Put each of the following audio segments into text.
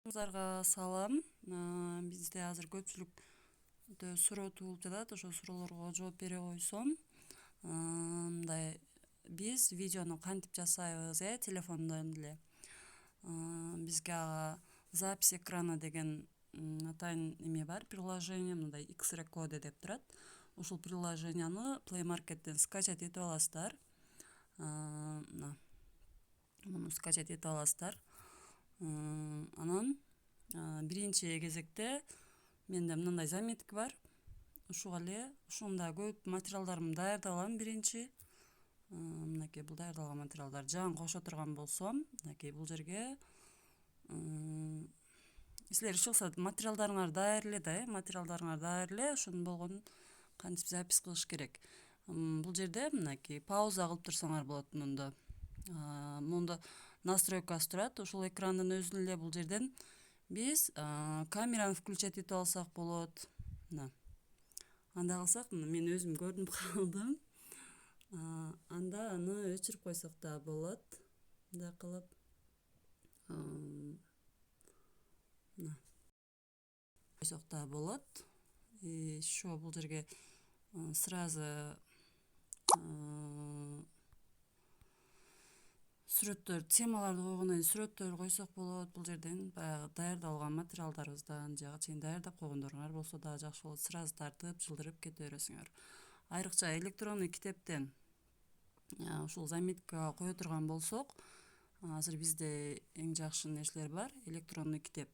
Кыздарга салам. Бизде азыр көпчүлүктө суроо туулуп жатат. Ошол суроолорго жооп бере койсом, мындай биз видеону кантип жасайбыз, телефондон эле. Бизге ага запись экрана деген атайын эме бар, приложение, мындай X-Recode деп турат. Ушул приложенияны Play Market'тен скачать этип аласыздар. Муну скачать этип аласыздар. Анан биринчи кезекте менде мындай заметки бар. Ушуга эле ушунда көп материалдарымды даярдап алам биринчи. Мынакей бул даярдалган материалдар. Жан кошо турган болсом, мынакей бул жерге силер иш кылса материалдарыңар даяр эле да, материалдарыңар даяр эле, ошонун болгонун кантип запись кылыш керек. Бул жерде мынакей пауза кылып турсаңар болот муну. Муну настройкасы турат. Ушул экрандын өзүн эле бул жерден биз камераны включать этип алсак болот. Анда кылсак, мен өзүм көрүнүп калдым. Анда аны өчүрүп койсок да болот. Мындай кылып. Койсок да болот. Ещё бул жерге сразу сүрөттөр, темаларды койгондон кийин сүрөттөрдү койсок болот. Бул жерден баягы даярдалган материалдарыбыздан жага чейин даярдап койгондоруңар болсо да жакшы болот. Сразу тартып, жылдырып кете бересиңер. Айрыкча электронный китептен ушул заметкага кое турган болсок, азыр бизде эң жакшы нерселер бар. Электронный китеп,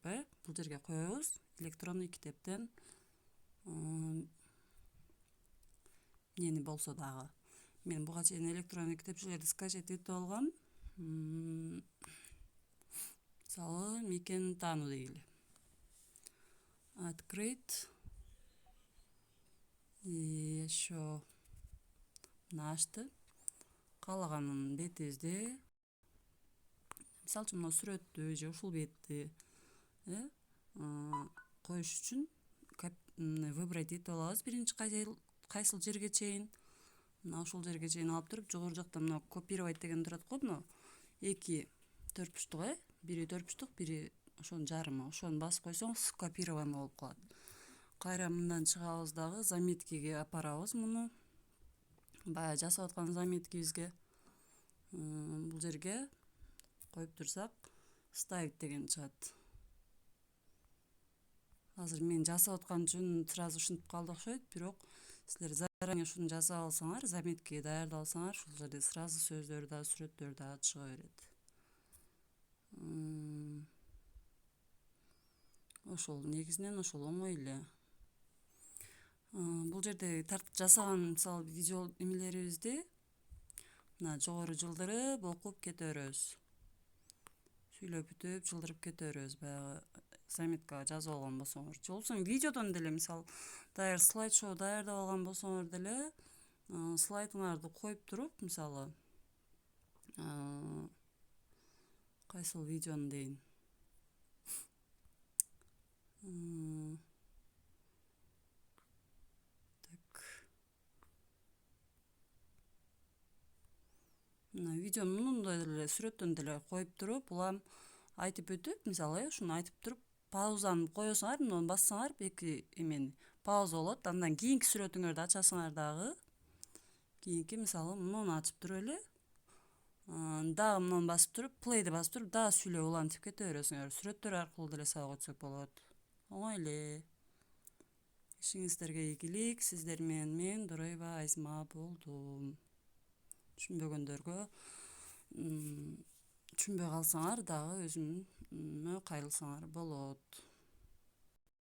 бул жерге коебуз. Электронный китептен эмнени болсо дагы. Мен буга чейин электронный китепчилерди скачать этип алгам. Мисалы, мекени таануу дейли. Открыть. Ещё ачты. Каалаган бетибизди, мисалы үчүн мына сүрөттү же ушул бетти коюш үчүн выбрать этип алабыз. Биринчи кайсыл жерге чейин. Мына ушул жерге чейин алып туруп, жогору жакта мына копировать деген турат го, мына 2 төртбуштук, бири төртбуштук, бири ошонун жарымы. Ошону басып койсоң, скопировано болуп калат. Кайра мындан чыгабыз дагы, заметкиге апарабыз муну. Баягы жасап аткан заметкибизге бул жерге коюп турсак, ставить деген чыгат. Азыр мен жасап аткан үчүн сразу ушинтип калды окшойт, бирок силер заранее ушуну жасап алсаңар, заметкиге даярдап алсаңар, ушул жерде сразу сөздөр да, сүрөттөр да чыга берет. Ошол негизинен ошол оңой эле. Бул жерде тартып жасаган, мисалы, видео эмелерибизди мына жогору жылдырып, окуп кете беребиз. Сүйлөп бүтүп, жылдырып кете беребиз, баягы заметкага жазып алган болсоңор. Же болбосо видеодон деле, мисалы, даяр слайд-шоу даярдап алган болсоңор деле, слайдыңарды коюп туруп, мисалы, кайсыл видеону дейин. Мына видеону мындай деле сүрөттөн деле коюп туруп, улам айтып өтүп, мисалы, ушуну айтып туруп, паузаны коесоңар, муну бассаңар, эки эмени пауза болот. Андан кийинки сүрөтүңөрдү ачасыңар дагы. Кийинки, мисалы, муну ачып туруп эле, дагы муну басып туруп, плейди басып туруп, дагы сүйлөп улантып кете бересиңер. Сүрөттөр аркылуу деле сабак өтсөк болот. Оңой эле. Ишиңиздерге ийгилик. Сиздер менен мен Дороева Айзма болдум. Түшүнбөгөндөргө, түшүнбөй калсаңар дагы өзүмө кайрылсаңар болот.